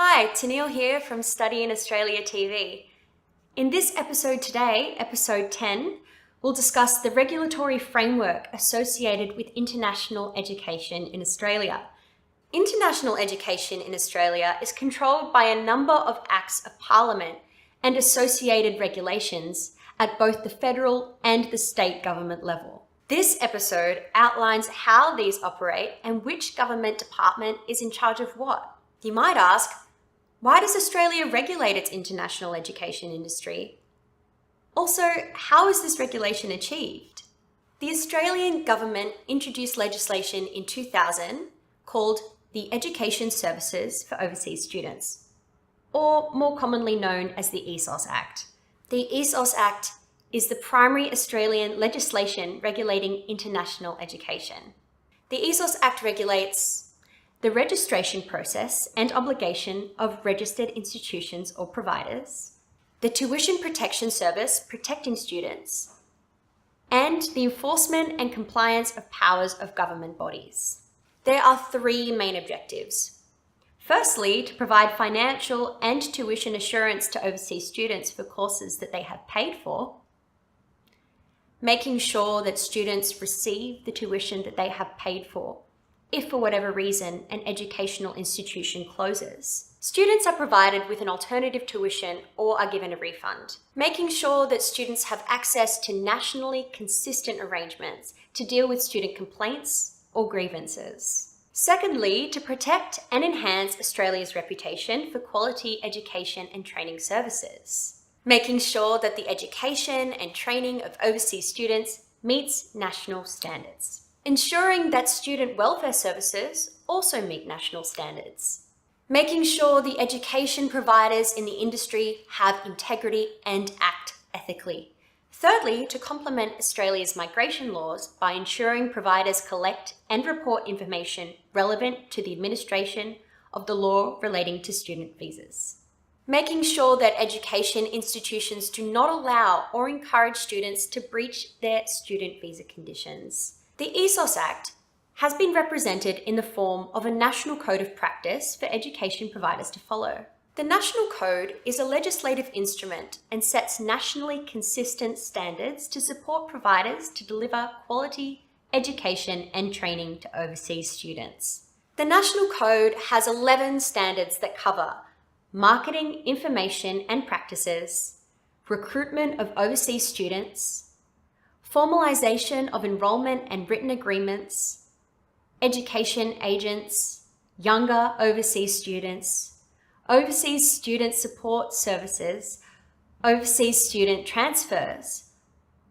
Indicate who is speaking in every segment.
Speaker 1: Hi, Tennille here from Study in Australia TV. In this episode today, episode 10, we'll discuss the regulatory framework associated with international education in Australia. International education in Australia is controlled by a number of acts of Parliament and associated regulations at both the federal and the state government level. This episode outlines how these operate and which government department is in charge of what. You might ask, why does Australia regulate its international education industry? Also, how is this regulation achieved? The Australian government introduced legislation in 2000 called the Education Services for Overseas Students, or more commonly known as the ESOS Act. The ESOS Act is the primary Australian legislation regulating international education. The ESOS Act regulates the registration process and obligation of registered institutions or providers, the tuition protection service protecting students, and the enforcement and compliance of powers of government bodies. There are three main objectives. Firstly, to provide financial and tuition assurance to overseas students for courses that they have paid for, making sure that students receive the tuition that they have paid for if for whatever reason an educational institution closes. Students are provided with an alternative tuition or are given a refund. Making sure that students have access to nationally consistent arrangements to deal with student complaints or grievances. Secondly, to protect and enhance Australia's reputation for quality education and training services. Making sure that the education and training of overseas students meets national standards. Ensuring that student welfare services also meet national standards. Making sure the education providers in the industry have integrity and act ethically. Thirdly, to complement Australia's migration laws by ensuring providers collect and report information relevant to the administration of the law relating to student visas. Making sure that education institutions do not allow or encourage students to breach their student visa conditions. The ESOS Act has been represented in the form of a national code of practice for education providers to follow. The National Code is a legislative instrument and sets nationally consistent standards to support providers to deliver quality education and training to overseas students. The National Code has 11 standards that cover marketing, information and practices, recruitment of overseas students, formalization of enrollment and written agreements, education agents, younger overseas students, overseas student support services, overseas student transfers,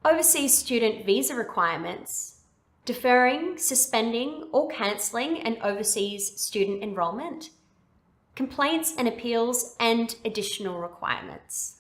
Speaker 1: overseas student visa requirements, deferring, suspending, or cancelling an overseas student enrollment, complaints and appeals, and additional requirements.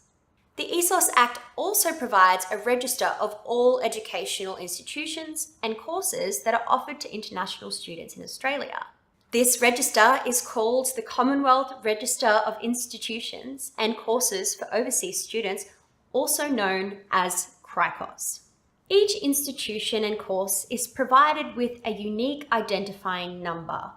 Speaker 1: The ESOS Act also provides a register of all educational institutions and courses that are offered to international students in Australia. This register is called the Commonwealth Register of Institutions and Courses for Overseas Students, also known as CRICOS. Each institution and course is provided with a unique identifying number.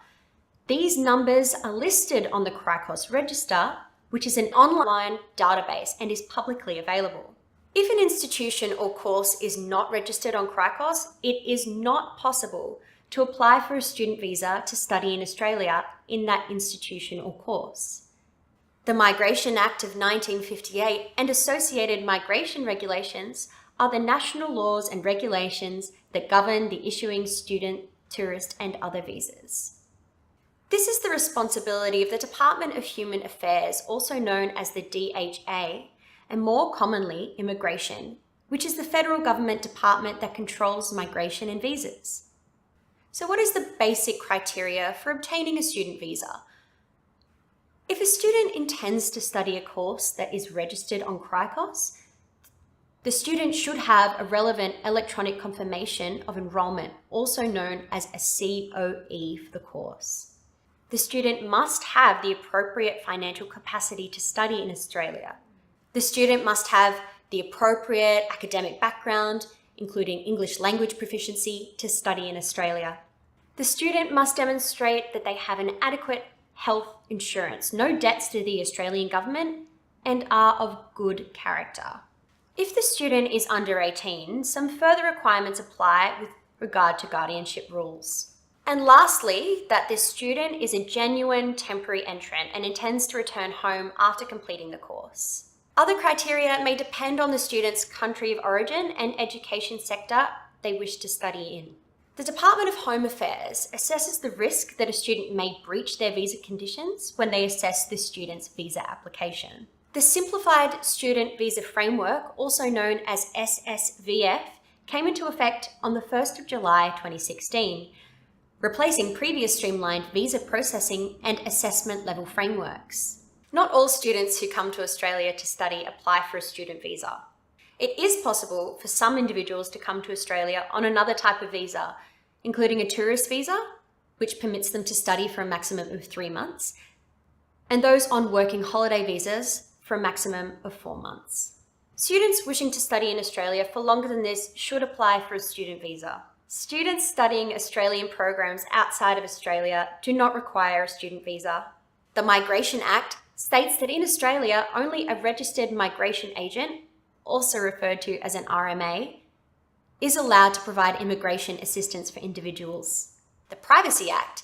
Speaker 1: These numbers are listed on the CRICOS register, which is an online database and is publicly available. If an institution or course is not registered on CRICOS, it is not possible to apply for a student visa to study in Australia in that institution or course. The Migration Act of 1958 and associated migration regulations are the national laws and regulations that govern the issuing student, tourist, and other visas. This is the responsibility of the Department of Human Affairs, also known as the DHA, and more commonly, Immigration, which is the federal government department that controls migration and visas. So what is the basic criteria for obtaining a student visa? If a student intends to study a course that is registered on CRICOS, the student should have a relevant electronic confirmation of enrollment, also known as a COE for the course. The student must have the appropriate financial capacity to study in Australia. The student must have the appropriate academic background, including English language proficiency, to study in Australia. The student must demonstrate that they have an adequate health insurance, no debts to the Australian government, and are of good character. If the student is under 18, some further requirements apply with regard to guardianship rules. And lastly, that this student is a genuine temporary entrant and intends to return home after completing the course. Other criteria may depend on the student's country of origin and education sector they wish to study in. The Department of Home Affairs assesses the risk that a student may breach their visa conditions when they assess the student's visa application. The Simplified Student Visa Framework, also known as SSVF, came into effect on the 1st of July 2016, replacing previous streamlined visa processing and assessment level frameworks. Not all students who come to Australia to study apply for a student visa. It is possible for some individuals to come to Australia on another type of visa, including a tourist visa, which permits them to study for a maximum of 3 months, and those on working holiday visas for a maximum of 4 months. Students wishing to study in Australia for longer than this should apply for a student visa. Students studying Australian programs outside of Australia do not require a student visa. The Migration Act states that in Australia, only a registered migration agent, also referred to as an RMA, is allowed to provide immigration assistance for individuals. The Privacy Act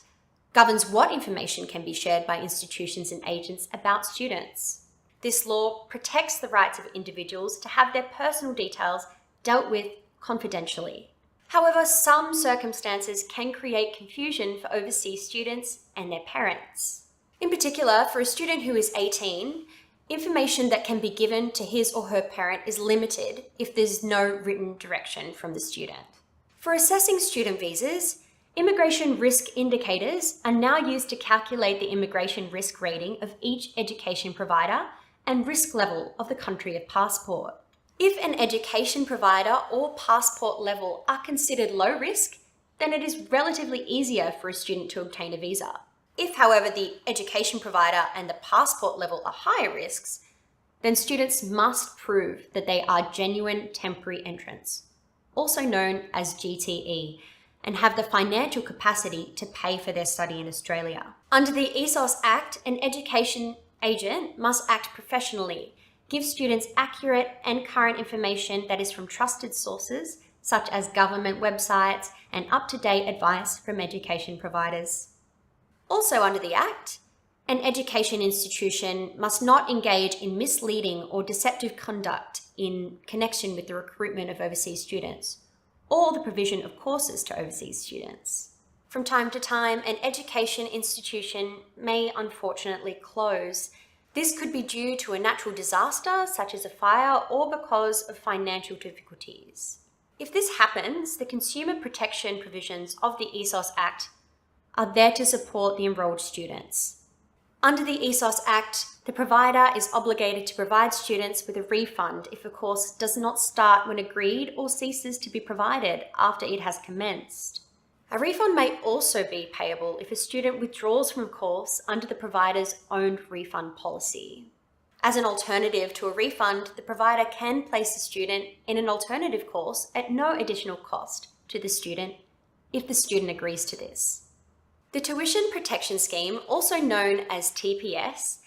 Speaker 1: governs what information can be shared by institutions and agents about students. This law protects the rights of individuals to have their personal details dealt with confidentially. However, some circumstances can create confusion for overseas students and their parents. In particular, for a student who is 18, information that can be given to his or her parent is limited if there's no written direction from the student. For assessing student visas, immigration risk indicators are now used to calculate the immigration risk rating of each education provider and risk level of the country of passport. If an education provider or passport level are considered low risk, then it is relatively easier for a student to obtain a visa. If, however, the education provider and the passport level are higher risks, then students must prove that they are genuine temporary entrants, also known as GTE, and have the financial capacity to pay for their study in Australia. Under the ESOS Act, an education agent must act professionally, give students accurate and current information that is from trusted sources, such as government websites and up-to-date advice from education providers. Also under the Act, an education institution must not engage in misleading or deceptive conduct in connection with the recruitment of overseas students or the provision of courses to overseas students. From time to time, an education institution may unfortunately close. This could be due to a natural disaster such as a fire or because of financial difficulties. If this happens, the consumer protection provisions of the ESOS Act are there to support the enrolled students. Under the ESOS Act, the provider is obligated to provide students with a refund if a course does not start when agreed or ceases to be provided after it has commenced. A refund may also be payable if a student withdraws from a course under the provider's own refund policy. As an alternative to a refund, the provider can place the student in an alternative course at no additional cost to the student if the student agrees to this. The Tuition Protection Scheme, also known as TPS,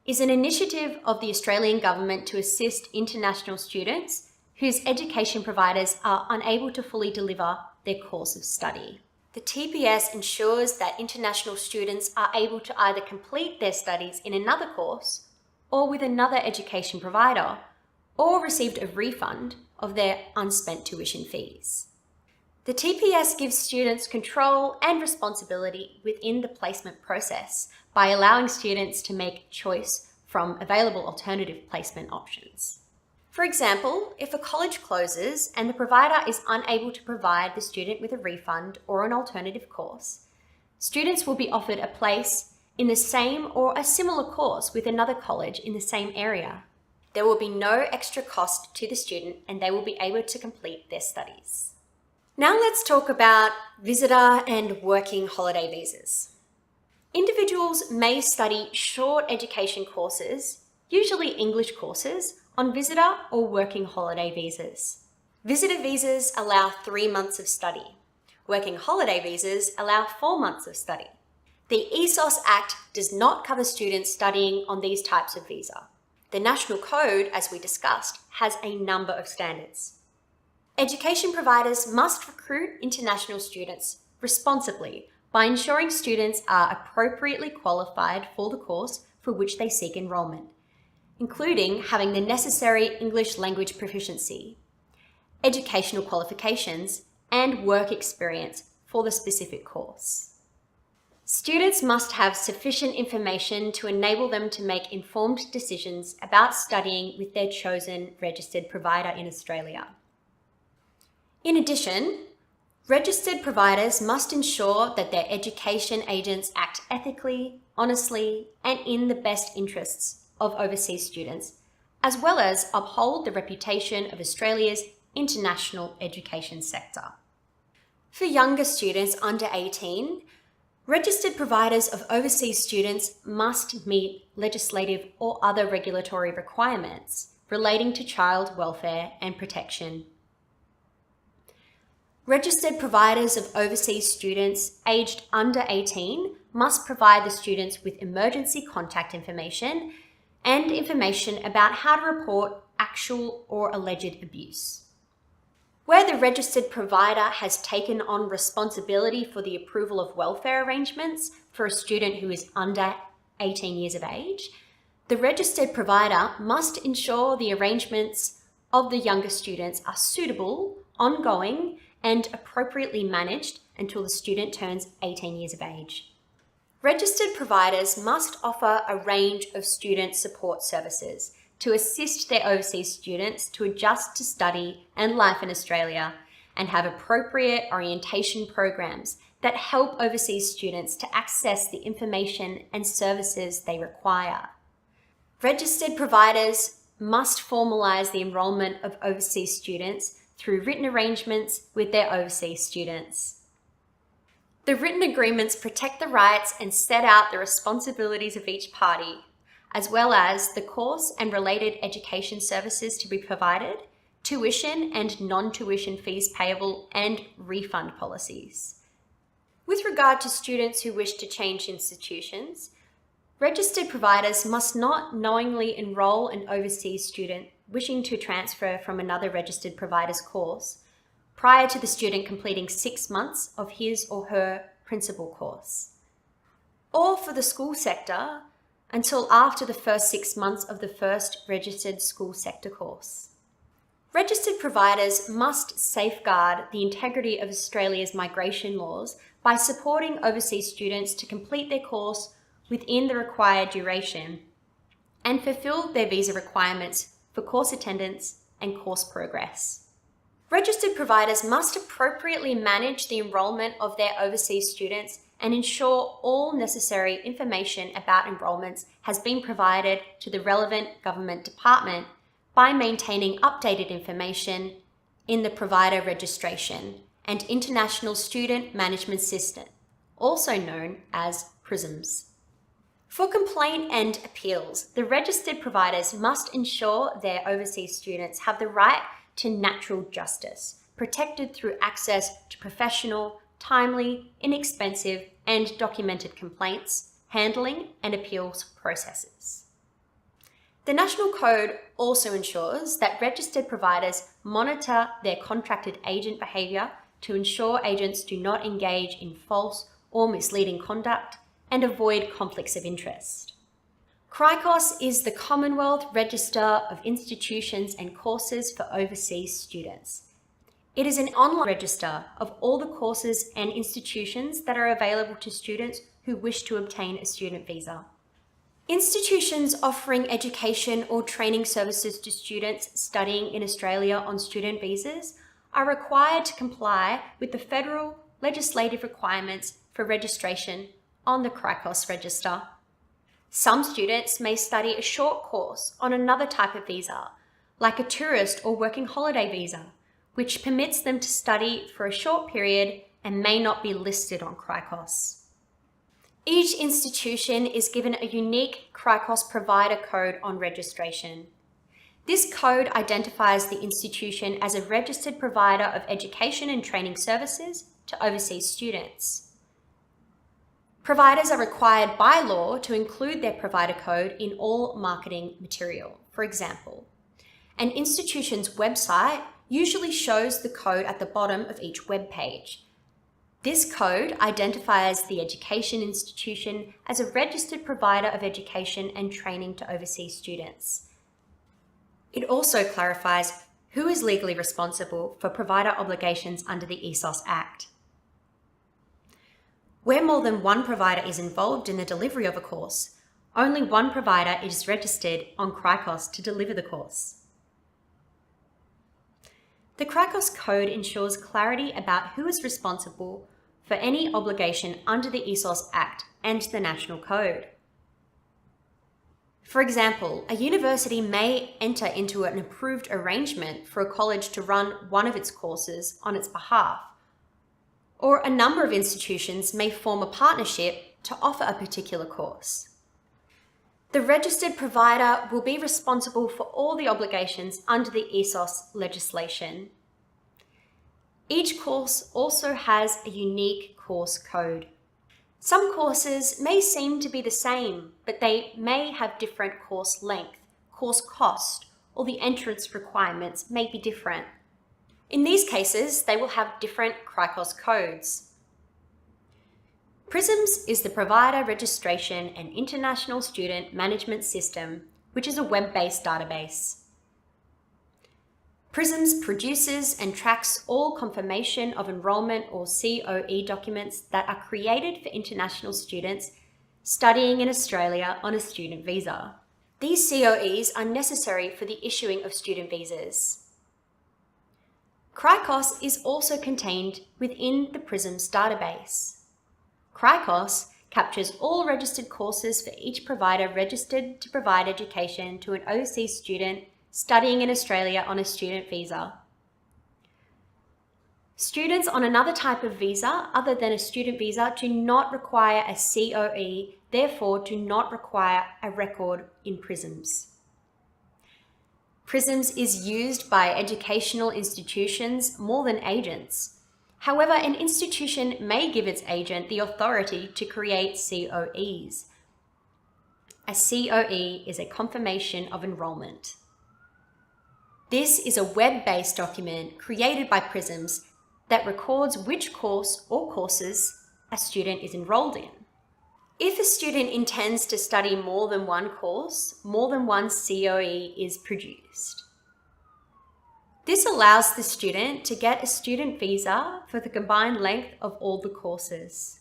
Speaker 1: is an initiative of the Australian Government to assist international students whose education providers are unable to fully deliver their course of study. The TPS ensures that international students are able to either complete their studies in another course or with another education provider, or received a refund of their unspent tuition fees. The TPS gives students control and responsibility within the placement process by allowing students to make choice from available alternative placement options. For example, if a college closes and the provider is unable to provide the student with a refund or an alternative course, students will be offered a place in the same or a similar course with another college in the same area. There will be no extra cost to the student and they will be able to complete their studies. Now let's talk about visitor and working holiday visas. Individuals may study short education courses, usually English courses, on visitor or working holiday visas. Visitor visas allow 3 months of study. Working holiday visas allow 4 months of study. The ESOS Act does not cover students studying on these types of visa. The National Code, as we discussed, has a number of standards. Education providers must recruit international students responsibly by ensuring students are appropriately qualified for the course for which they seek enrolment, including having the necessary English language proficiency, educational qualifications, and work experience for the specific course. Students must have sufficient information to enable them to make informed decisions about studying with their chosen registered provider in Australia. In addition, registered providers must ensure that their education agents act ethically, honestly, and in the best interests of overseas students, as well as uphold the reputation of Australia's international education sector. For younger students under 18, registered providers of overseas students must meet legislative or other regulatory requirements relating to child welfare and protection. Registered providers of overseas students aged under 18 must provide the students with emergency contact information and information about how to report actual or alleged abuse. Where the registered provider has taken on responsibility for the approval of welfare arrangements for a student who is under 18 years of age, the registered provider must ensure the arrangements of the younger students are suitable, ongoing, and appropriately managed until the student turns 18 years of age. Registered providers must offer a range of student support services to assist their overseas students to adjust to study and life in Australia, and have appropriate orientation programs that help overseas students to access the information and services they require. Registered providers must formalise the enrolment of overseas students through written arrangements with their overseas students. The written agreements protect the rights and set out the responsibilities of each party, as well as the course and related education services to be provided, tuition and non-tuition fees payable, and refund policies. With regard to students who wish to change institutions, registered providers must not knowingly enroll an overseas student wishing to transfer from another registered provider's course prior to the student completing 6 months of his or her principal course, or for the school sector until after the first 6 months of the first registered school sector course. Registered providers must safeguard the integrity of Australia's migration laws by supporting overseas students to complete their course within the required duration and fulfill their visa requirements for course attendance and course progress. Registered providers must appropriately manage the enrolment of their overseas students and ensure all necessary information about enrolments has been provided to the relevant government department by maintaining updated information in the provider registration and International Student Management System, also known as PRISMs. For complaint and appeals, the registered providers must ensure their overseas students have the right to natural justice, protected through access to professional, timely, inexpensive, and documented complaints, handling, and appeals processes. The National Code also ensures that registered providers monitor their contracted agent behaviour to ensure agents do not engage in false or misleading conduct and avoid conflicts of interest. CRICOS is the Commonwealth Register of Institutions and Courses for Overseas Students. It is an online register of all the courses and institutions that are available to students who wish to obtain a student visa. Institutions offering education or training services to students studying in Australia on student visas are required to comply with the federal legislative requirements for registration on the CRICOS register. Some students may study a short course on another type of visa, like a tourist or working holiday visa, which permits them to study for a short period and may not be listed on CRICOS. Each institution is given a unique CRICOS provider code on registration. This code identifies the institution as a registered provider of education and training services to overseas students. Providers are required by law to include their provider code in all marketing material. For example, an institution's website usually shows the code at the bottom of each web page. This code identifies the education institution as a registered provider of education and training to overseas students. It also clarifies who is legally responsible for provider obligations under the ESOS Act. Where more than one provider is involved in the delivery of a course, only one provider is registered on CRICOS to deliver the course. The CRICOS code ensures clarity about who is responsible for any obligation under the ESOS Act and the National Code. For example, a university may enter into an approved arrangement for a college to run one of its courses on its behalf, or a number of institutions may form a partnership to offer a particular course. The registered provider will be responsible for all the obligations under the ESOS legislation. Each course also has a unique course code. Some courses may seem to be the same, but they may have different course length, course cost, or the entrance requirements may be different. In these cases, they will have different CRICOS codes. PRISMS is the Provider Registration and International Student Management System, which is a web-based database. PRISMS produces and tracks all confirmation of enrollment or COE documents that are created for international students studying in Australia on a student visa. These COEs are necessary for the issuing of student visas. CRICOS is also contained within the PRISMS database. CRICOS captures all registered courses for each provider registered to provide education to an overseas student studying in Australia on a student visa. Students on another type of visa other than a student visa do not require a COE, therefore do not require a record in PRISMS. PRISMS is used by educational institutions more than agents. However, an institution may give its agent the authority to create COEs. A COE is a confirmation of enrollment. This is a web-based document created by PRISMS that records which course or courses a student is enrolled in. If a student intends to study more than one course, more than one COE is produced. This allows the student to get a student visa for the combined length of all the courses.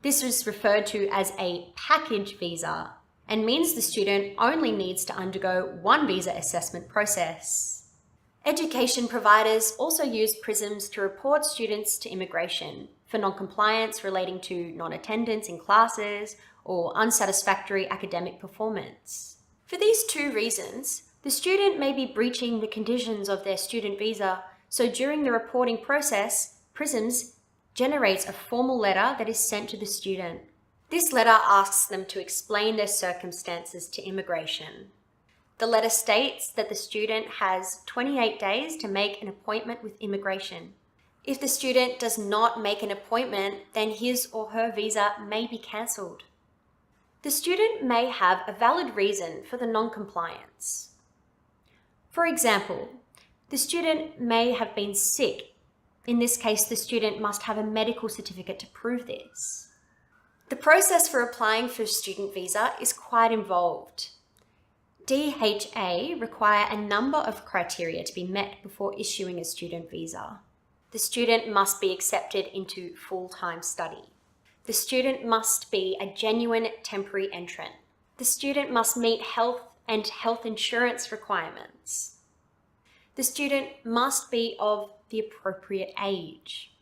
Speaker 1: This is referred to as a package visa and means the student only needs to undergo one visa assessment process. Education providers also use PRISMS to report students to immigration for non-compliance relating to non-attendance in classes or unsatisfactory academic performance. For these two reasons, the student may be breaching the conditions of their student visa, so during the reporting process, PRISMS generates a formal letter that is sent to the student. This letter asks them to explain their circumstances to immigration. The letter states that the student has 28 days to make an appointment with immigration. If the student does not make an appointment, then his or her visa may be cancelled. The student may have a valid reason for the non-compliance. For example, the student may have been sick. In this case, the student must have a medical certificate to prove this. The process for applying for a student visa is quite involved. DHA require a number of criteria to be met before issuing a student visa. The student must be accepted into full-time study. The student must be a genuine temporary entrant. The student must meet health and health insurance requirements. The student must be of the appropriate age.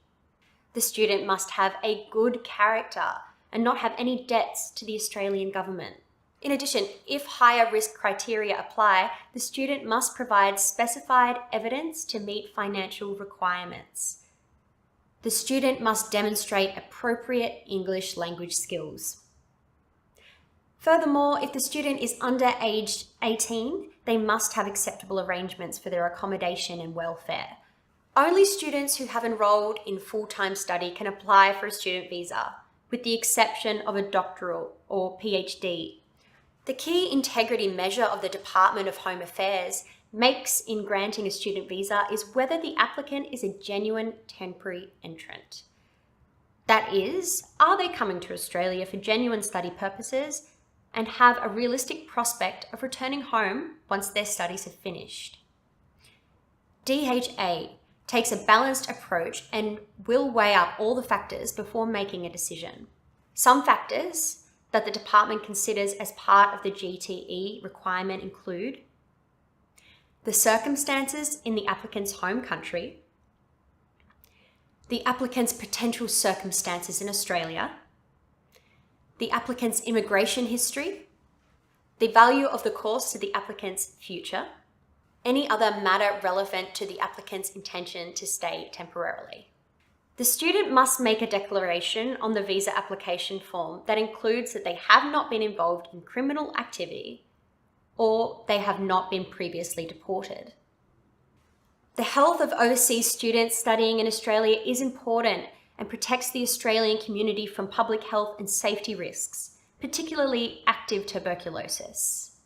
Speaker 1: The student must have a good character and not have any debts to the Australian government. In addition, if higher risk criteria apply, the student must provide specified evidence to meet financial requirements. The student must demonstrate appropriate English language skills. Furthermore, if the student is under age 18, they must have acceptable arrangements for their accommodation and welfare. Only students who have enrolled in full-time study can apply for a student visa. with the exception of a doctoral or PhD. The key integrity measure of the Department of Home Affairs makes in granting a student visa is whether the applicant is a genuine temporary entrant. That is, are they coming to Australia for genuine study purposes and have a realistic prospect of returning home once their studies have finished? DHA takes a balanced approach and will weigh up all the factors before making a decision. Some factors that the department considers as part of the GTE requirement include the circumstances in the applicant's home country, the applicant's potential circumstances in Australia, the applicant's immigration history, the value of the course to the applicant's future, any other matter relevant to the applicant's intention to stay temporarily. The student must make a declaration on the visa application form that includes that they have not been involved in criminal activity or they have not been previously deported. The health of overseas students studying in Australia is important and protects the Australian community from public health and safety risks, particularly active tuberculosis.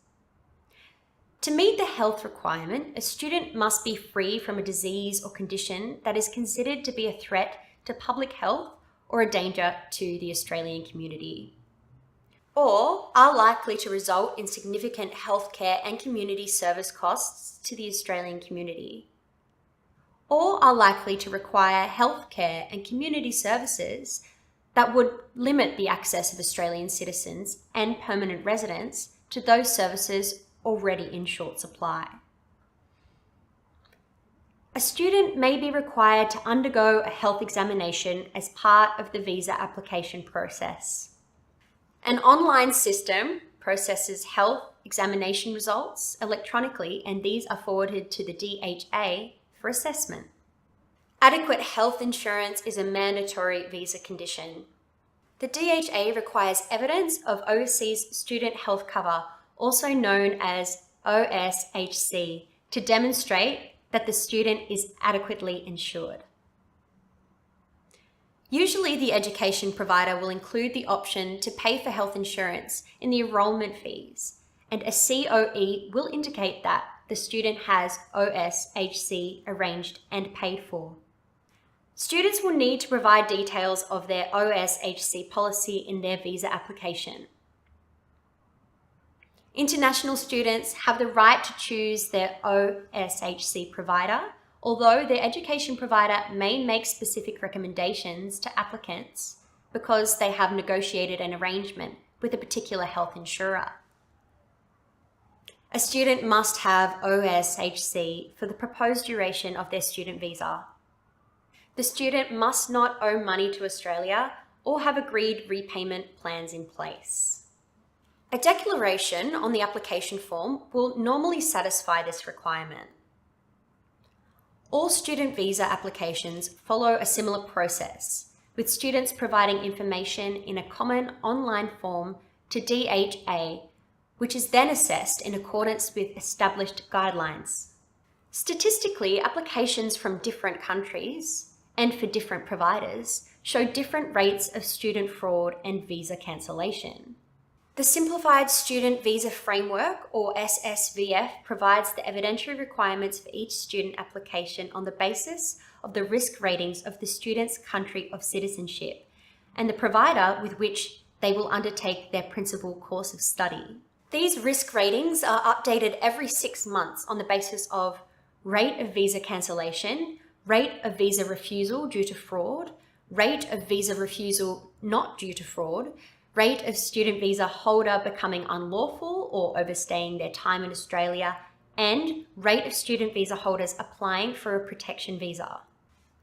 Speaker 1: To meet the health requirement, a student must be free from a disease or condition that is considered to be a threat to public health or a danger to the Australian community, or are likely to result in significant healthcare and community service costs to the Australian community, or are likely to require healthcare and community services that would limit the access of Australian citizens and permanent residents to those services already in short supply. A student may be required to undergo a health examination as part of the visa application process. An online system processes health examination results electronically, and these are forwarded to the DHA for assessment. Adequate health insurance is a mandatory visa condition. The DHA requires evidence of overseas student health cover, also known as OSHC, to demonstrate that the student is adequately insured. Usually, the education provider will include the option to pay for health insurance in the enrolment fees, and a COE will indicate that the student has OSHC arranged and paid for. Students will need to provide details of their OSHC policy in their visa application. International students have the right to choose their OSHC provider, although their education provider may make specific recommendations to applicants because they have negotiated an arrangement with a particular health insurer. A student must have OSHC for the proposed duration of their student visa. The student must not owe money to Australia or have agreed repayment plans in place. A declaration on the application form will normally satisfy this requirement. All student visa applications follow a similar process, with students providing information in a common online form to DHA, which is then assessed in accordance with established guidelines. Statistically, applications from different countries and for different providers show different rates of student fraud and visa cancellation. The Simplified Student Visa Framework, or SSVF, provides the evidentiary requirements for each student application on the basis of the risk ratings of the student's country of citizenship and the provider with which they will undertake their principal course of study. These risk ratings are updated every 6 months on the basis of rate of visa cancellation, rate of visa refusal due to fraud, rate of visa refusal not due to fraud, rate of student visa holder becoming unlawful or overstaying their time in Australia, and rate of student visa holders applying for a protection visa.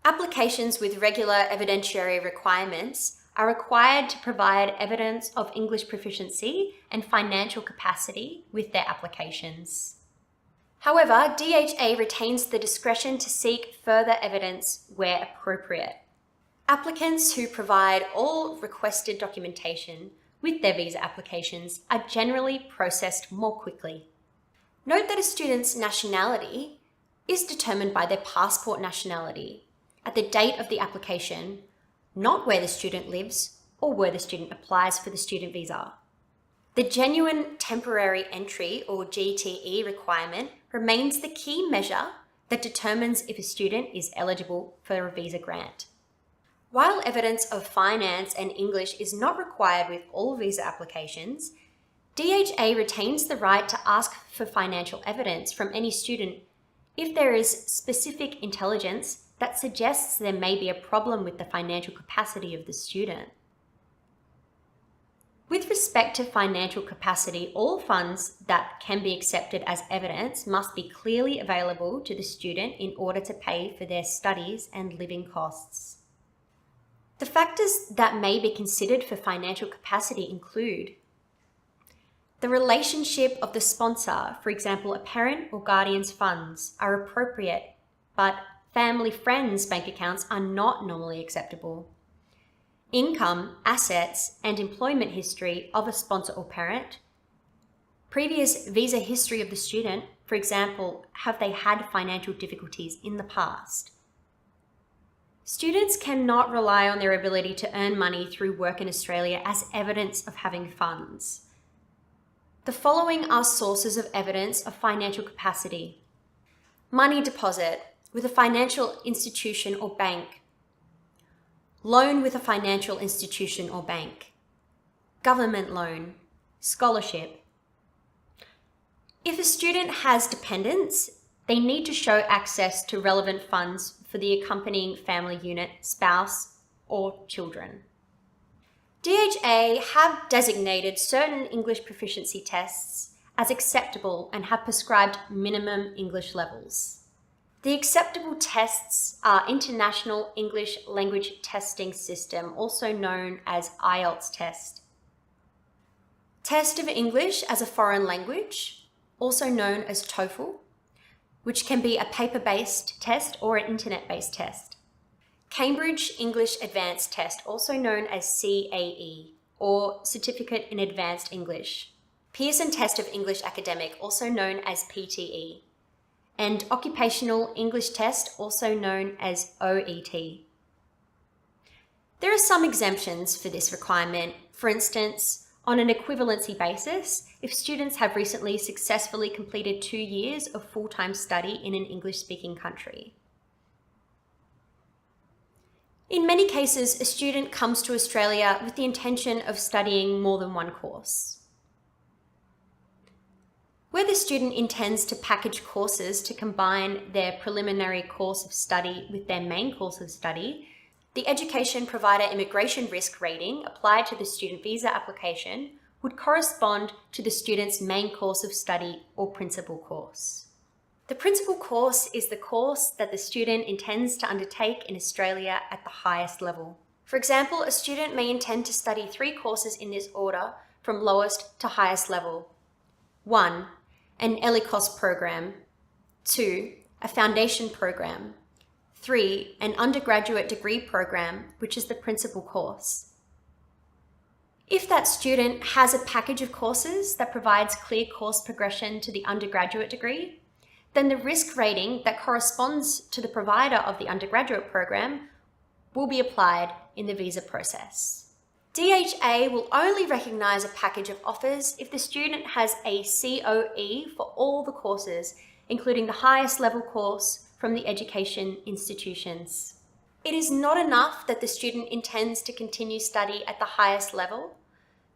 Speaker 1: Applications with regular evidentiary requirements are required to provide evidence of English proficiency and financial capacity with their applications. However, DHA retains the discretion to seek further evidence where appropriate. Applicants who provide all requested documentation with their visa applications are generally processed more quickly. Note that a student's nationality is determined by their passport nationality at the date of the application, not where the student lives or where the student applies for the student visa. The genuine temporary entry or GTE requirement remains the key measure that determines if a student is eligible for a visa grant. While evidence of finance and English is not required with all visa applications, DHA retains the right to ask for financial evidence from any student if there is specific intelligence that suggests there may be a problem with the financial capacity of the student. With respect to financial capacity, all funds that can be accepted as evidence must be clearly available to the student in order to pay for their studies and living costs. The factors that may be considered for financial capacity include the relationship of the sponsor, for example, a parent or guardian's funds are appropriate, but family friends' bank accounts are not normally acceptable. Income, assets, and employment history of a sponsor or parent. Previous visa history of the student, for example, have they had financial difficulties in the past? Students cannot rely on their ability to earn money through work in Australia as evidence of having funds. The following are sources of evidence of financial capacity. Money deposit with a financial institution or bank. Loan with a financial institution or bank. Government loan. Scholarship. If a student has dependents, they need to show access to relevant funds for the accompanying family unit, spouse, or children. DHA have designated certain English proficiency tests as acceptable and have prescribed minimum English levels. The acceptable tests are International English Language Testing System, also known as IELTS test. Test of English as a foreign language, also known as TOEFL, which can be a paper-based test or an internet-based test. Cambridge English Advanced Test, also known as CAE, or Certificate in Advanced English. Pearson Test of English Academic, also known as PTE. And Occupational English Test, also known as OET. There are some exemptions for this requirement. For instance, on an equivalency basis, if students have recently successfully completed 2 years of full-time study in an English-speaking country. In many cases, a student comes to Australia with the intention of studying more than one course. Where the student intends to package courses to combine their preliminary course of study with their main course of study, the Education Provider Immigration Risk Rating applied to the student visa application would correspond to the student's main course of study or principal course. The principal course is the course that the student intends to undertake in Australia at the highest level. For example, a student may intend to study 3 courses in this order from lowest to highest level. 1. An ESOS program. 2. A foundation program. 3. An undergraduate degree program, which is the principal course. If that student has a package of courses that provides clear course progression to the undergraduate degree, then the risk rating that corresponds to the provider of the undergraduate program will be applied in the visa process. DHA will only recognise a package of offers if the student has a COE for all the courses, including the highest level course from the education institutions. It is not enough that the student intends to continue study at the highest level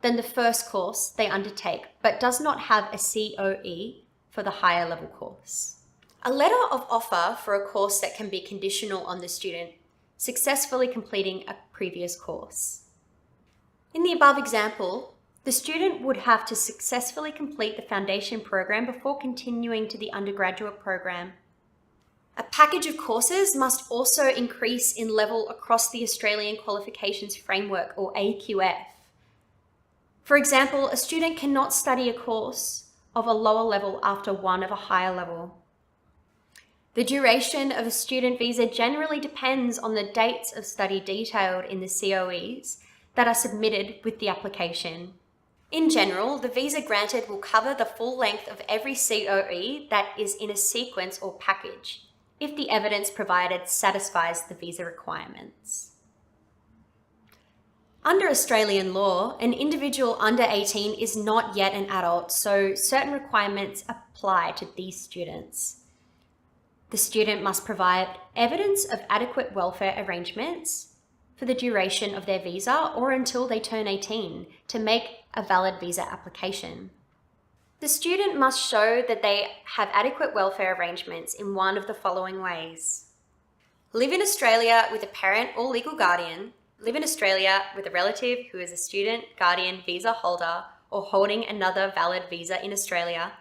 Speaker 1: than the first course they undertake, but does not have a COE for the higher level course. A letter of offer for a course that can be conditional on the student successfully completing a previous course. In the above example, the student would have to successfully complete the foundation program before continuing to the undergraduate program. A package of courses must also increase in level across the Australian Qualifications Framework, or AQF. For example, a student cannot study a course of a lower level after one of a higher level. The duration of a student visa generally depends on the dates of study detailed in the COEs that are submitted with the application. In general, the visa granted will cover the full length of every COE that is in a sequence or package, if the evidence provided satisfies the visa requirements. Under Australian law, an individual under 18 is not yet an adult, so certain requirements apply to these students. The student must provide evidence of adequate welfare arrangements for the duration of their visa or until they turn 18 to make a valid visa application. The student must show that they have adequate welfare arrangements in one of the following ways. Live in Australia with a parent or legal guardian. Live in Australia with a relative who is a student, guardian, visa holder, or holding another valid visa in Australia.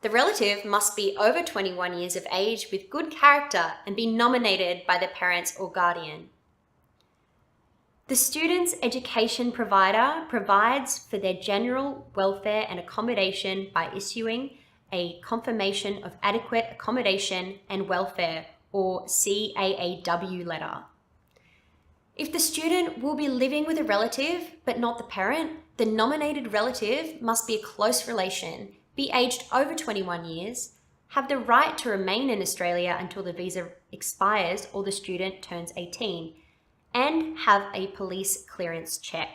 Speaker 1: The relative must be over 21 years of age with good character and be nominated by the parents or guardian. The student's education provider provides for their general welfare and accommodation by issuing a confirmation of adequate accommodation and welfare, or CAAW letter. If the student will be living with a relative but not the parent, the nominated relative must be a close relation, be aged over 21 years, have the right to remain in Australia until the visa expires or the student turns 18, and have a police clearance check.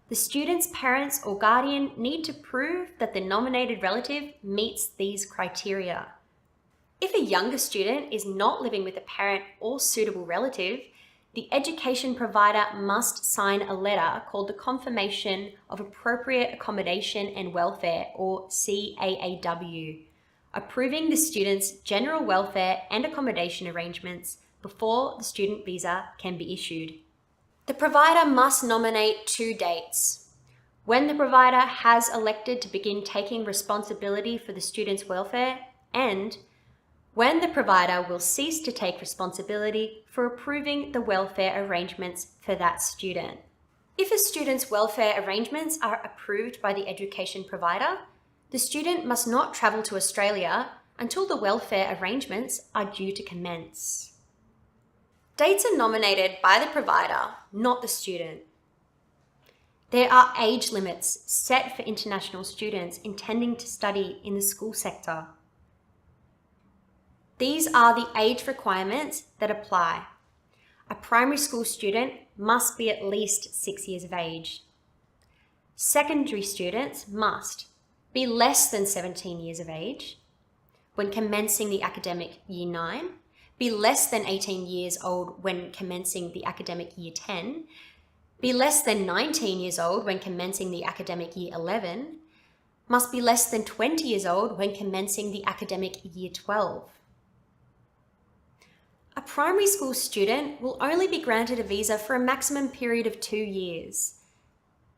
Speaker 1: The student's parents or guardian need to prove that the nominated relative meets these criteria. If a younger student is not living with a parent or suitable relative, the education provider must sign a letter called the Confirmation of Appropriate Accommodation and Welfare, or CAAW, approving the student's general welfare and accommodation arrangements before the student visa can be issued. The provider must nominate 2 dates: when the provider has elected to begin taking responsibility for the student's welfare, and when the provider will cease to take responsibility for approving the welfare arrangements for that student. If a student's welfare arrangements are approved by the education provider, the student must not travel to Australia until the welfare arrangements are due to commence. Dates are nominated by the provider, not the student. There are age limits set for international students intending to study in the school sector. These are the age requirements that apply. A primary school student must be at least 6 years of age. Secondary students must be less than 17 years of age when commencing the academic year 9, be less than 18 years old when commencing the academic year 10, be less than 19 years old when commencing the academic year 11, must be less than 20 years old when commencing the academic year 12. A primary school student will only be granted a visa for a maximum period of 2 years.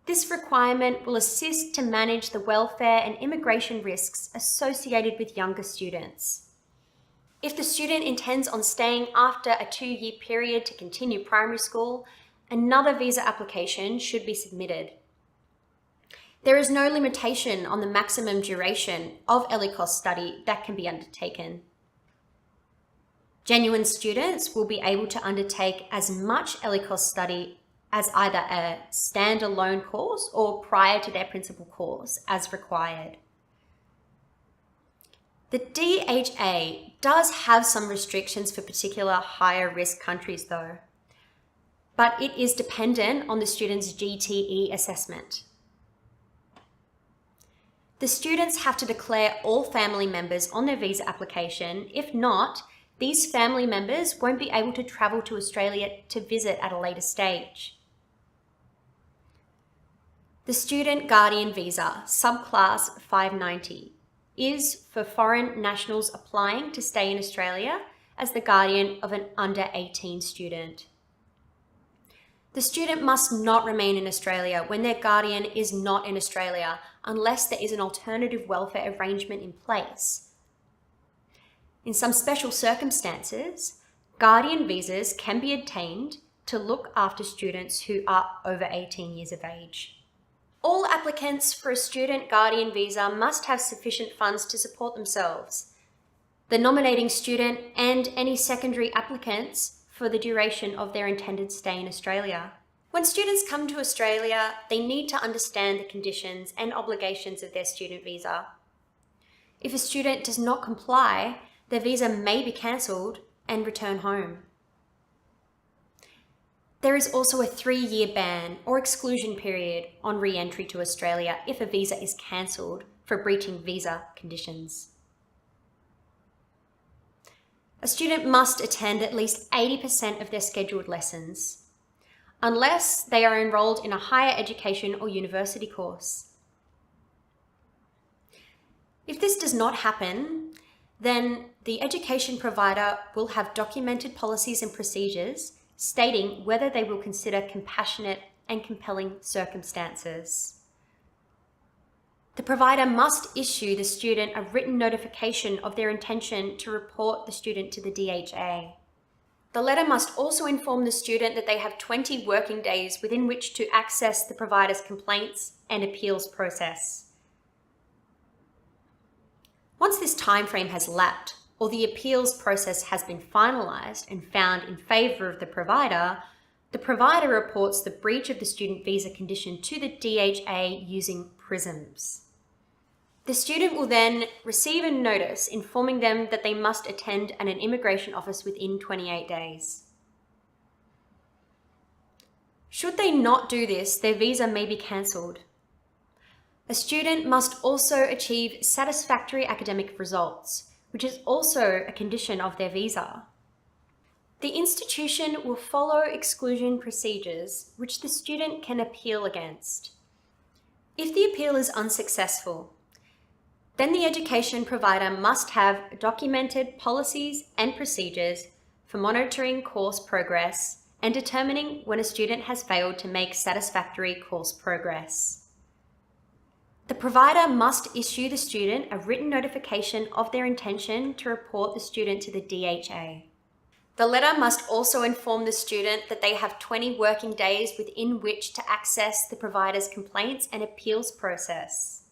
Speaker 1: This requirement will assist to manage the welfare and immigration risks associated with younger students. If the student intends on staying after a 2-year period to continue primary school, another visa application should be submitted. There is no limitation on the maximum duration of ELICOS study that can be undertaken. Genuine students will be able to undertake as much ELICOS study as either a standalone course or prior to their principal course as required. The DHA does have some restrictions for particular higher risk countries though, but it is dependent on the student's GTE assessment. The students have to declare all family members on their visa application. If not, these family members won't be able to travel to Australia to visit at a later stage. The Student Guardian Visa, subclass 590, is for foreign nationals applying to stay in Australia as the guardian of an under 18 student. The student must not remain in Australia when their guardian is not in Australia unless there is an alternative welfare arrangement in place. In some special circumstances, guardian visas can be obtained to look after students who are over 18 years of age. All applicants for a student guardian visa must have sufficient funds to support themselves, the nominating student, and any secondary applicants for the duration of their intended stay in Australia. When students come to Australia, they need to understand the conditions and obligations of their student visa. If a student does not comply, their visa may be cancelled and return home. There is also a 3-year ban or exclusion period on re-entry to Australia if a visa is cancelled for breaching visa conditions. A student must attend at least 80% of their scheduled lessons, unless they are enrolled in a higher education or university course. If this does not happen, then the education provider will have documented policies and procedures stating whether they will consider compassionate and compelling circumstances. The provider must issue the student a written notification of their intention to report the student to the DHA. The letter must also inform the student that they have 20 working days within which to access the provider's complaints and appeals process. Once this timeframe has lapsed, or the appeals process has been finalised and found in favour of the provider reports the breach of the student visa condition to the DHA using PRISMs. The student will then receive a notice informing them that they must attend an immigration office within 28 days. Should they not do this, their visa may be cancelled. A student must also achieve satisfactory academic results, which is also a condition of their visa. The institution will follow exclusion procedures which the student can appeal against. If the appeal is unsuccessful, then the education provider must have documented policies and procedures for monitoring course progress and determining when a student has failed to make satisfactory course progress. The provider must issue the student a written notification of their intention to report the student to the DHA. The letter must also inform the student that they have 20 working days within which to access the provider's complaints and appeals process.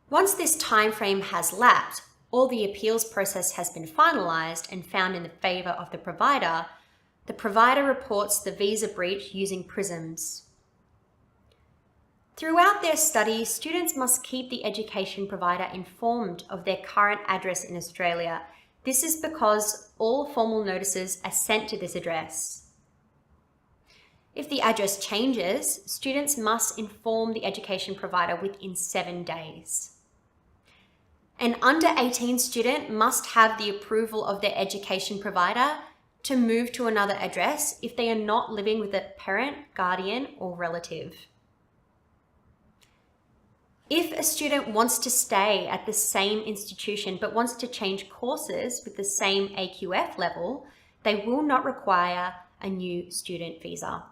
Speaker 1: Once this timeframe has lapsed, or the appeals process has been finalised and found in the favour of the provider reports the visa breach using PRISMs. Throughout their study, students must keep the education provider informed of their current address in Australia. This is because all formal notices are sent to this address. If the address changes, students must inform the education provider within 7 days. An under 18 student must have the approval of their education provider to move to another address if they are not living with a parent, guardian, or relative. If a student wants to stay at the same institution but wants to change courses with the same AQF level, they will not require a new student visa.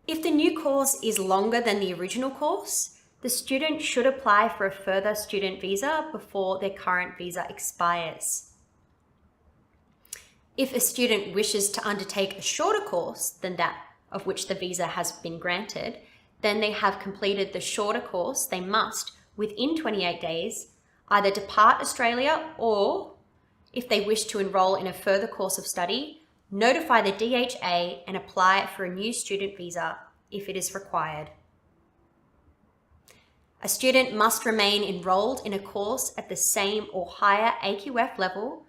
Speaker 1: If the new course is longer than the original course, the student should apply for a further student visa before their current visa expires. If a student wishes to undertake a shorter course than that of which the visa has been granted, then they have completed the shorter course, they must, within 28 days, either depart Australia or, if they wish to enrol in a further course of study, notify the DHA and apply for a new student visa if it is required. A student must remain enrolled in a course at the same or higher AQF level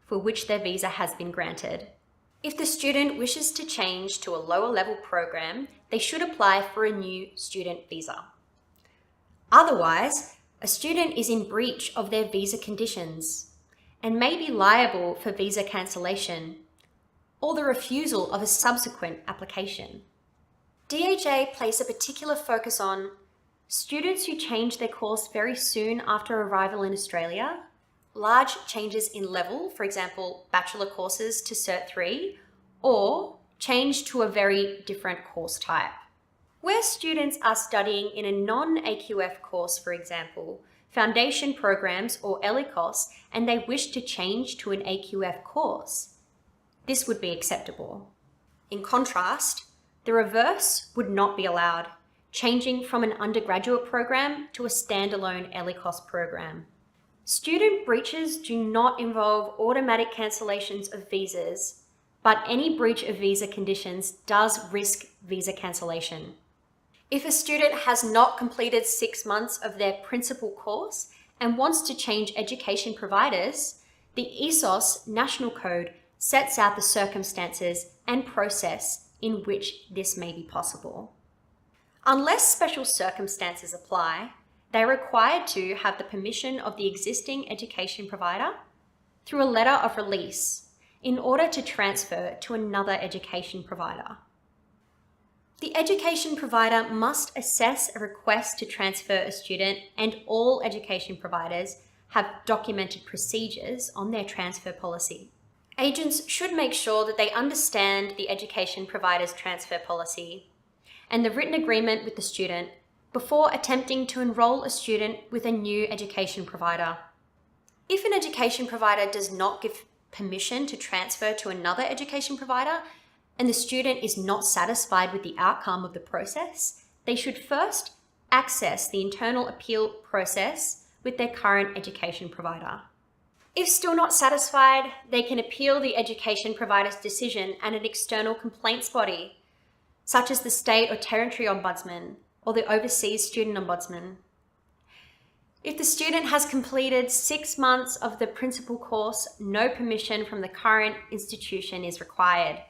Speaker 1: for which their visa has been granted. If the student wishes to change to a lower level program, they should apply for a new student visa. Otherwise, a student is in breach of their visa conditions and may be liable for visa cancellation or the refusal of a subsequent application. DHA place a particular focus on students who change their course very soon after arrival in Australia, large changes in level, for example, bachelor courses to Cert 3, or change to a very different course type. Where students are studying in a non-AQF course, for example, foundation programs or ESOS, and they wish to change to an AQF course, this would be acceptable. In contrast, the reverse would not be allowed, changing from an undergraduate program to a standalone ESOS program. Student breaches do not involve automatic cancellations of visas, but any breach of visa conditions does risk visa cancellation. If a student has not completed 6 months of their principal course and wants to change education providers, the ESOS National Code sets out the circumstances and process in which this may be possible. Unless special circumstances apply, they are required to have the permission of the existing education provider through a letter of release in order to transfer to another education provider. The education provider must assess a request to transfer a student, and all education providers have documented procedures on their transfer policy. Agents should make sure that they understand the education provider's transfer policy and the written agreement with the student before attempting to enroll a student with a new education provider. If an education provider does not give permission to transfer to another education provider and the student is not satisfied with the outcome of the process, they should first access the internal appeal process with their current education provider. If still not satisfied, they can appeal the education provider's decision at an external complaints body, such as the State or Territory Ombudsman or the Overseas Student Ombudsman. If the student has completed 6 months of the principal course, no permission from the current institution is required.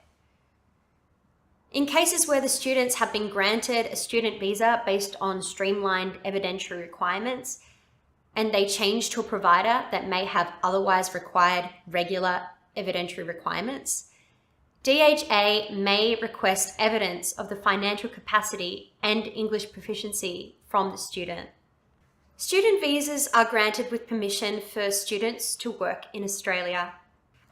Speaker 1: In cases where the students have been granted a student visa based on streamlined evidentiary requirements, and they change to a provider that may have otherwise required regular evidentiary requirements, DHA may request evidence of the financial capacity and English proficiency from the student. Student visas are granted with permission for students to work in Australia.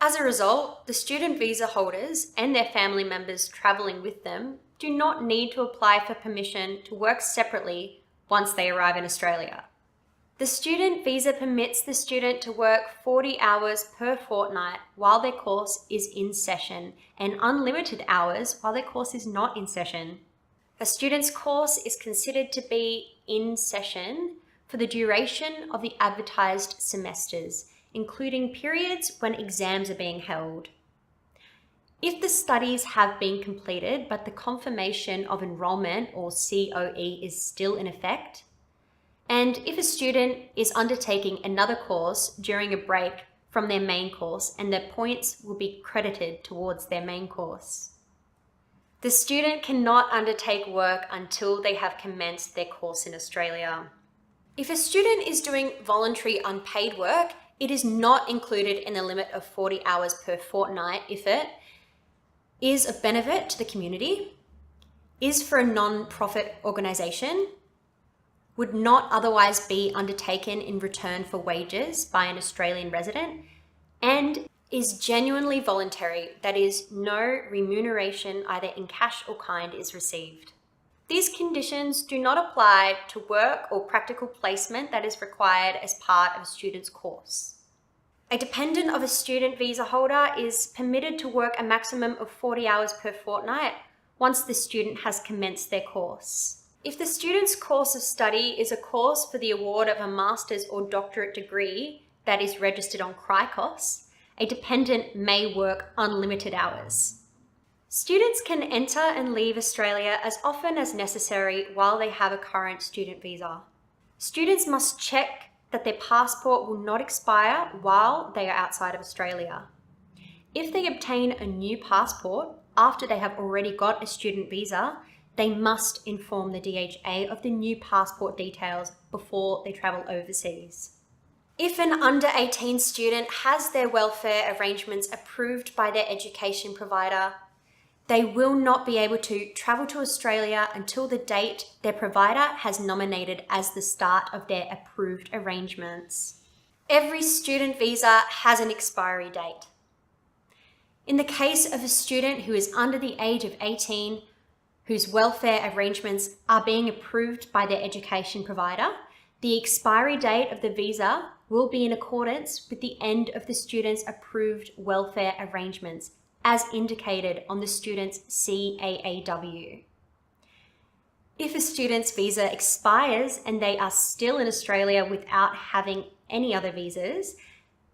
Speaker 1: As a result, the student visa holders and their family members travelling with them do not need to apply for permission to work separately once they arrive in Australia. The student visa permits the student to work 40 hours per fortnight while their course is in session and unlimited hours while their course is not in session. A student's course is considered to be in session for the duration of the advertised semesters, including periods when exams are being held. If the studies have been completed but the confirmation of enrolment or COE is still in effect, and if a student is undertaking another course during a break from their main course and their points will be credited towards their main course. The student cannot undertake work until they have commenced their course in Australia. If a student is doing voluntary unpaid work, it is not included in the limit of 40 hours per fortnight if it is of benefit to the community, is for a non-profit organisation, would not otherwise be undertaken in return for wages by an Australian resident, and is genuinely voluntary, that is, no remuneration either in cash or kind is received. These conditions do not apply to work or practical placement that is required as part of a student's course. A dependent of a student visa holder is permitted to work a maximum of 40 hours per fortnight once the student has commenced their course. If the student's course of study is a course for the award of a master's or doctorate degree that is registered on CRICOS, a dependent may work unlimited hours. Students can enter and leave Australia as often as necessary while they have a current student visa. Students must check that their passport will not expire while they are outside of Australia. If they obtain a new passport after they have already got a student visa, they must inform the DHA of the new passport details before they travel overseas. If an under 18 student has their welfare arrangements approved by their education provider, they will not be able to travel to Australia until the date their provider has nominated as the start of their approved arrangements. Every student visa has an expiry date. In the case of a student who is under the age of 18, whose welfare arrangements are being approved by their education provider, the expiry date of the visa will be in accordance with the end of the student's approved welfare arrangements as indicated on the student's CAAW. If a student's visa expires and they are still in Australia without having any other visas,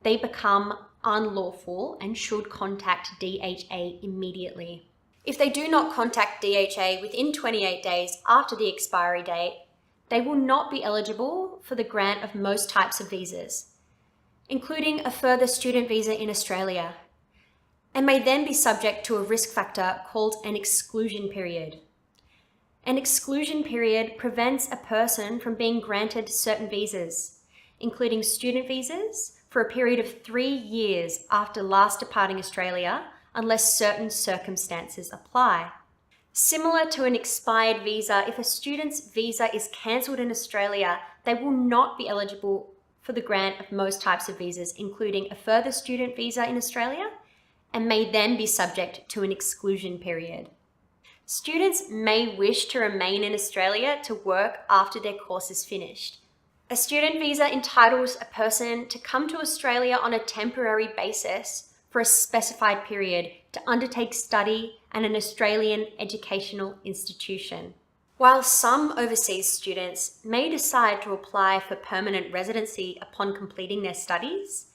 Speaker 1: they become unlawful and should contact DHA immediately. If they do not contact DHA within 28 days after the expiry date, they will not be eligible for the grant of most types of visas, including a further student visa in Australia. and may then be subject to a risk factor called an exclusion period. An exclusion period prevents a person from being granted certain visas, including student visas, for a period of 3 years after last departing Australia, unless certain circumstances apply. Similar to an expired visa, if a student's visa is cancelled in Australia, they will not be eligible for the grant of most types of visas, including a further student visa in Australia, and may then be subject to an exclusion period. Students may wish to remain in Australia to work after their course is finished. A student visa entitles a person to come to Australia on a temporary basis for a specified period to undertake study at an Australian educational institution. While some overseas students may decide to apply for permanent residency upon completing their studies,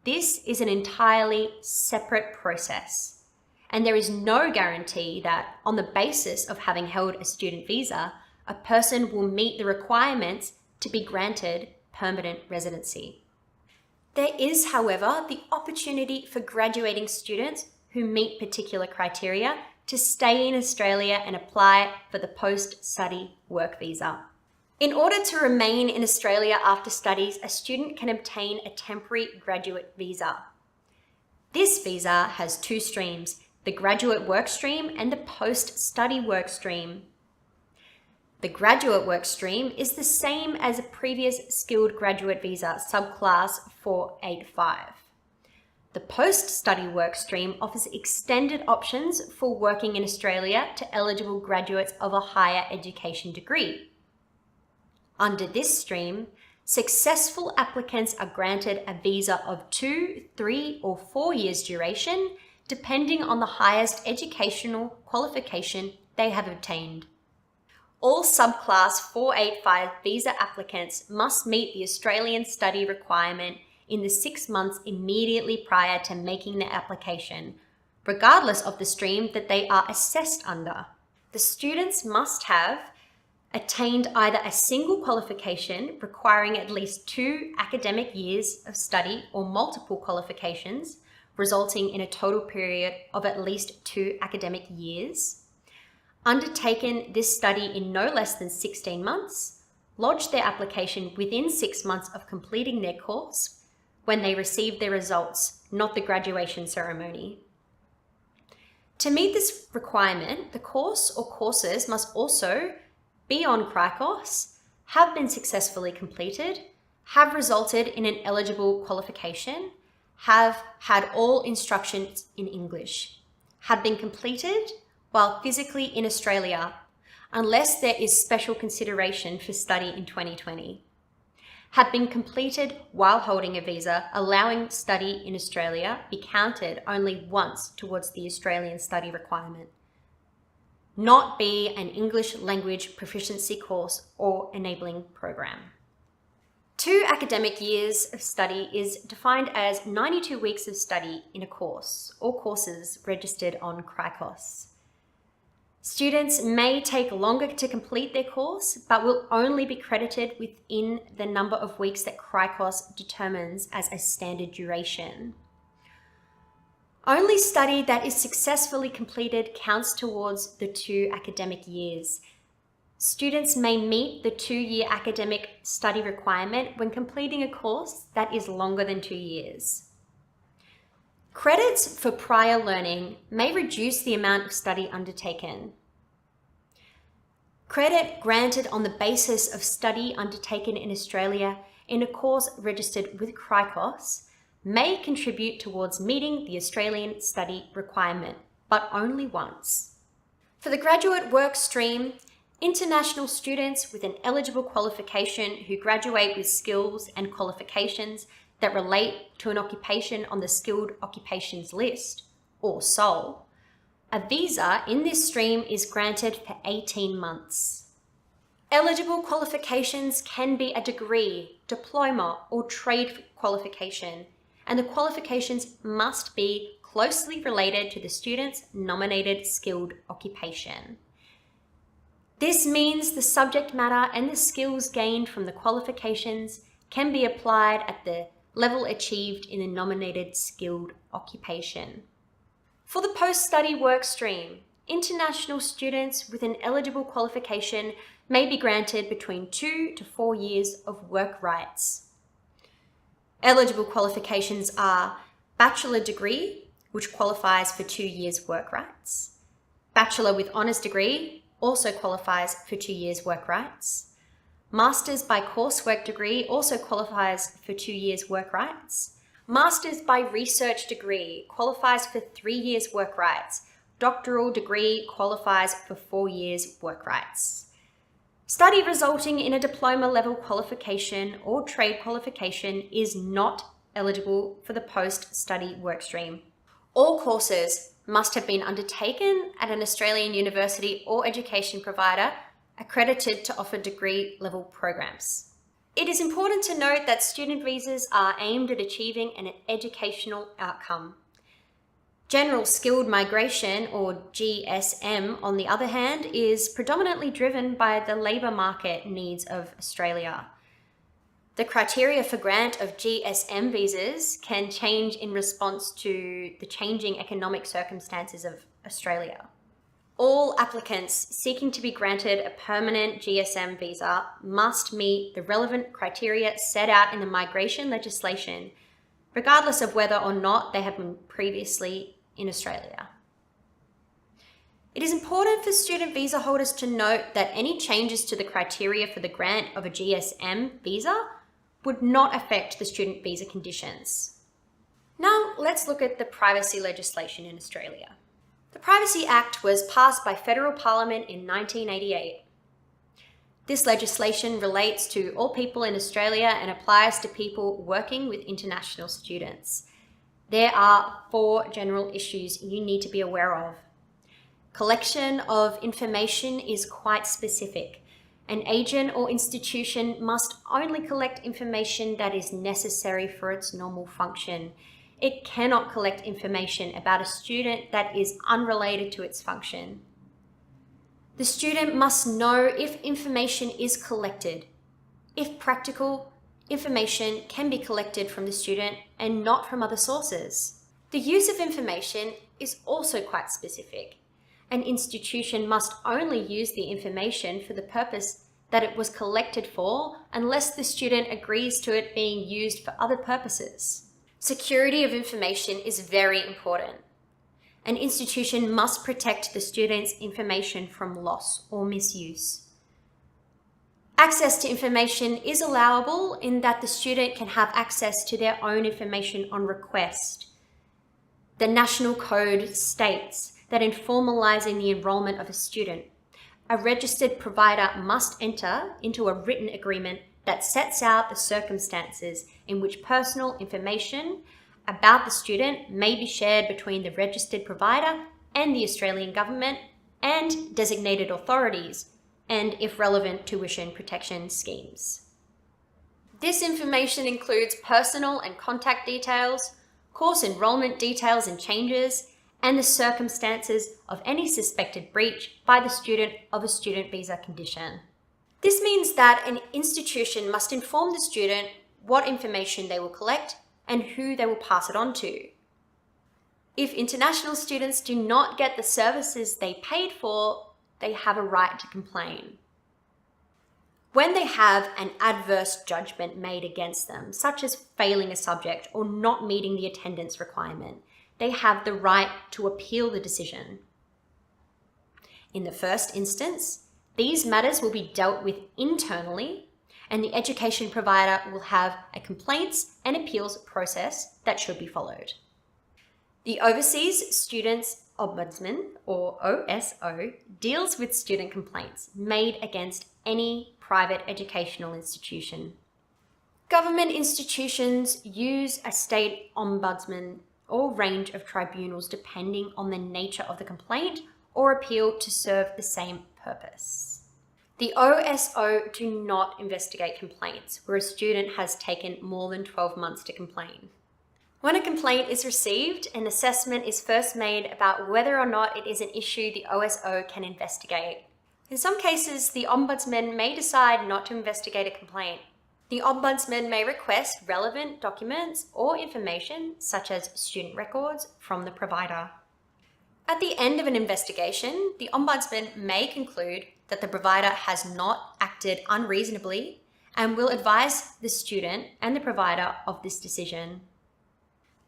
Speaker 1: this is an entirely separate process, and there is no guarantee that, on the basis of having held a student visa, a person will meet the requirements to be granted permanent residency. There is, however, the opportunity for graduating students who meet particular criteria to stay in Australia and apply for the post-study work visa. In order to remain in Australia after studies, a student can obtain a temporary graduate visa. This visa has 2 streams, the graduate work stream and the post-study work stream. The graduate work stream is the same as a previous skilled graduate visa, subclass 485. The post-study work stream offers extended options for working in Australia to eligible graduates of a higher education degree. Under this stream, successful applicants are granted a visa of 2, 3, or 4 years duration, depending on the highest educational qualification they have obtained. All subclass 485 visa applicants must meet the Australian study requirement in the 6 months immediately prior to making their application, regardless of the stream that they are assessed under. The students must have attained either a single qualification requiring at least 2 academic years of study or multiple qualifications, resulting in a total period of at least 2 academic years, undertaken this study in no less than 16 months, lodged their application within 6 months of completing their course when they received their results, not the graduation ceremony. To meet this requirement, the course or courses must also be on CRICOS, have been successfully completed, have resulted in an eligible qualification, have had all instructions in English, have been completed while physically in Australia, unless there is special consideration for study in 2020, have been completed while holding a visa allowing study in Australia be counted only once towards the Australian study requirement, not be an English language proficiency course or enabling program. 2 academic years of study is defined as 92 weeks of study in a course or courses registered on CRICOS. Students may take longer to complete their course, but will only be credited within the number of weeks that CRICOS determines as a standard duration. Only study that is successfully completed counts towards the 2 academic years. Students may meet the 2-year academic study requirement when completing a course that is longer than 2 years. Credits for prior learning may reduce the amount of study undertaken. Credit granted on the basis of study undertaken in Australia in a course registered with CRICOS may contribute towards meeting the Australian study requirement, but only once. For the graduate work stream, international students with an eligible qualification who graduate with skills and qualifications that relate to an occupation on the Skilled Occupations List, or SOL, a visa in this stream is granted for 18 months. Eligible qualifications can be a degree, diploma, or trade qualification, and the qualifications must be closely related to the student's nominated skilled occupation. This means the subject matter and the skills gained from the qualifications can be applied at the level achieved in the nominated skilled occupation. For the post-study work stream, international students with an eligible qualification may be granted between 2 to 4 years of work rights. Eligible qualifications are bachelor degree, which qualifies for 2 years work rights. Bachelor with honours degree also qualifies for 2 years work rights. Masters by coursework degree also qualifies for 2 years work rights. Masters by research degree qualifies for 3 years work rights. Doctoral degree qualifies for 4 years work rights. Study resulting in a diploma level qualification or trade qualification is not eligible for the post-study workstream. All courses must have been undertaken at an Australian university or education provider accredited to offer degree level programs. It is important to note that student visas are aimed at achieving an educational outcome. General Skilled Migration, or GSM, on the other hand, is predominantly driven by the labour market needs of Australia. The criteria for grant of GSM visas can change in response to the changing economic circumstances of Australia. All applicants seeking to be granted a permanent GSM visa must meet the relevant criteria set out in the migration legislation, regardless of whether or not they have been previously in Australia. It is important for student visa holders to note that any changes to the criteria for the grant of a GSM visa would not affect the student visa conditions. Now let's look at the privacy legislation in Australia. The Privacy Act was passed by Federal Parliament in 1988. This legislation relates to all people in Australia and applies to people working with international students. There are 4 general issues you need to be aware of. Collection of information is quite specific. An agent or institution must only collect information that is necessary for its normal function. It cannot collect information about a student that is unrelated to its function. The student must know if information is collected. If practical, information can be collected from the student and not from other sources. The use of information is also quite specific. An institution must only use the information for the purpose that it was collected for unless the student agrees to it being used for other purposes. Security of information is very important. An institution must protect the student's information from loss or misuse. Access to information is allowable in that the student can have access to their own information on request. The National Code states that in formalising the enrolment of a student, a registered provider must enter into a written agreement that sets out the circumstances in which personal information about the student may be shared between the registered provider and the Australian government and designated authorities, and if relevant, tuition protection schemes. This information includes personal and contact details, course enrolment details and changes, and the circumstances of any suspected breach by the student of a student visa condition. This means that an institution must inform the student what information they will collect and who they will pass it on to. If international students do not get the services they paid for, they have a right to complain. When they have an adverse judgment made against them, such as failing a subject or not meeting the attendance requirement, they have the right to appeal the decision. In the first instance, these matters will be dealt with internally, and the education provider will have a complaints and appeals process that should be followed. The Overseas Students Ombudsman, or OSO, deals with student complaints made against any private educational institution. Government institutions use a state ombudsman or range of tribunals depending on the nature of the complaint or appeal to serve the same purpose. The OSO do not investigate complaints where a student has taken more than 12 months to complain. When a complaint is received, an assessment is first made about whether or not it is an issue the OSO can investigate. In some cases, the Ombudsman may decide not to investigate a complaint. The Ombudsman may request relevant documents or information, such as student records, from the provider. At the end of an investigation, the Ombudsman may conclude that the provider has not acted unreasonably and will advise the student and the provider of this decision.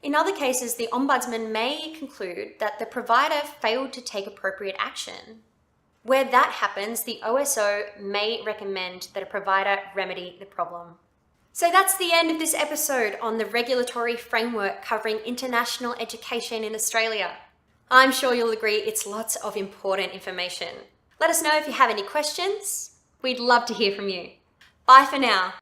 Speaker 1: In other cases, the Ombudsman may conclude that the provider failed to take appropriate action. Where that happens, the OSO may recommend that a provider remedy the problem. So that's the end of this episode on the regulatory framework covering international education in Australia. I'm sure you'll agree it's lots of important information. Let us know if you have any questions. We'd love to hear from you. Bye for now.